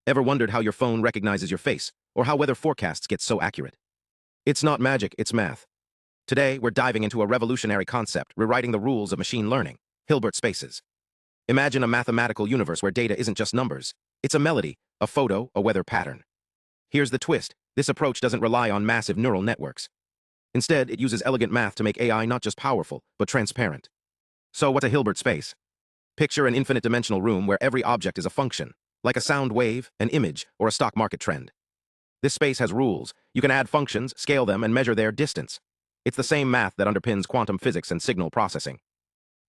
Ever wondered how your phone recognizes your face, or how weather forecasts get so accurate? It's not magic, it's math. Today, we're diving into a revolutionary concept, rewriting the rules of machine learning, Hilbert spaces. Imagine a mathematical universe where data isn't just numbers. It's a melody, a photo, a weather pattern. Here's the twist. This approach doesn't rely on massive neural networks. Instead, it uses elegant math to make AI not just powerful, but transparent. So what's a Hilbert space? Picture an infinite dimensional room where every object is a function, like a sound wave, an image, or a stock market trend. This space has rules. You can add functions, scale them, and measure their distance. It's the same math that underpins quantum physics and signal processing.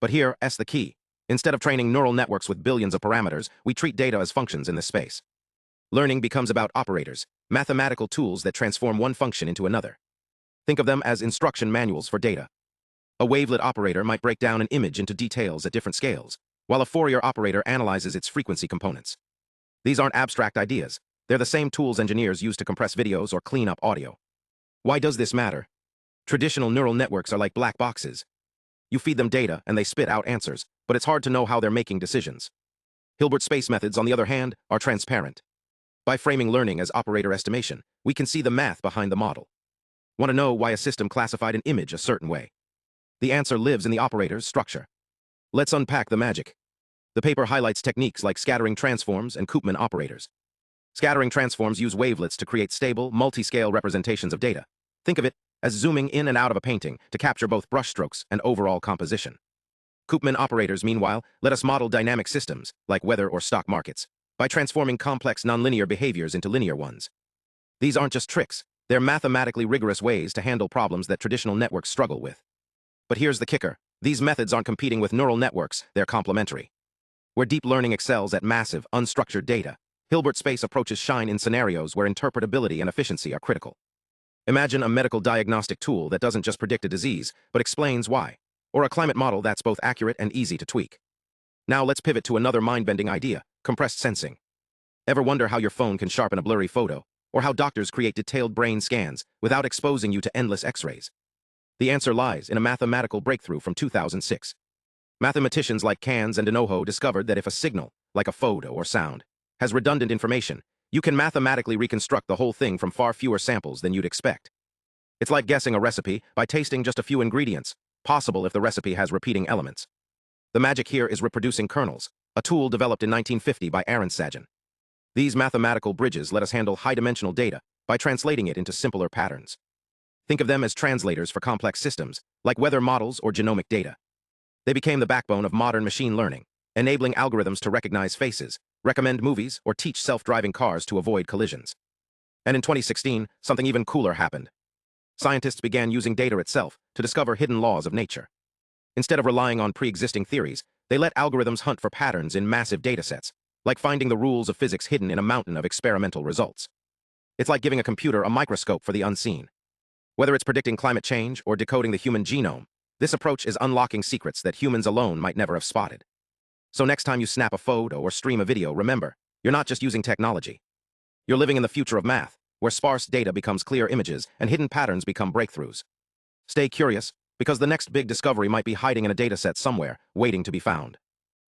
But here's the key. Instead of training neural networks with billions of parameters, we treat data as functions in this space. Learning becomes about operators, mathematical tools that transform one function into another. Think of them as instruction manuals for data. A wavelet operator might break down an image into details at different scales, while a Fourier operator analyzes its frequency components. These aren't abstract ideas. They're the same tools engineers use to compress videos or clean up audio. Why does this matter? Traditional neural networks are like black boxes. You feed them data and they spit out answers, but it's hard to know how they're making decisions. Hilbert space methods, on the other hand, are transparent. By framing learning as operator estimation, we can see the math behind the model. Want to know why a system classified an image a certain way? The answer lives in the operator's structure. Let's unpack the magic. The paper highlights techniques like scattering transforms and Koopman operators. Scattering transforms use wavelets to create stable, multi-scale representations of data. Think of it as zooming in and out of a painting to capture both brushstrokes and overall composition. Koopman operators, meanwhile, let us model dynamic systems, like weather or stock markets, by transforming complex nonlinear behaviors into linear ones. These aren't just tricks, they're mathematically rigorous ways to handle problems that traditional networks struggle with. But here's the kicker. These methods aren't competing with neural networks, they're complementary. Where deep learning excels at massive, unstructured data, Hilbert space approaches shine in scenarios where interpretability and efficiency are critical. Imagine a medical diagnostic tool that doesn't just predict a disease, but explains why, or a climate model that's both accurate and easy to tweak. Now let's pivot to another mind-bending idea, compressed sensing. Ever wonder how your phone can sharpen a blurry photo, or how doctors create detailed brain scans without exposing you to endless X-rays? The answer lies in a mathematical breakthrough from 2006. Mathematicians like Kans and Denoho discovered that if a signal, like a photo or sound, has redundant information, you can mathematically reconstruct the whole thing from far fewer samples than you'd expect. It's like guessing a recipe by tasting just a few ingredients, possible if the recipe has repeating elements. The magic here is reproducing kernels, a tool developed in 1950 by Aaron Sajan. These mathematical bridges let us handle high-dimensional data by translating it into simpler patterns. Think of them as translators for complex systems, like weather models or genomic data. They became the backbone of modern machine learning, enabling algorithms to recognize faces, recommend movies, or teach self-driving cars to avoid collisions. And in 2016, something even cooler happened. Scientists began using data itself to discover hidden laws of nature. Instead of relying on pre-existing theories, they let algorithms hunt for patterns in massive datasets, like finding the rules of physics hidden in a mountain of experimental results. It's like giving a computer a microscope for the unseen. Whether it's predicting climate change or decoding the human genome, this approach is unlocking secrets that humans alone might never have spotted. So next time you snap a photo or stream a video, remember, you're not just using technology. You're living in the future of math, where sparse data becomes clear images and hidden patterns become breakthroughs. Stay curious, because the next big discovery might be hiding in a dataset somewhere, waiting to be found.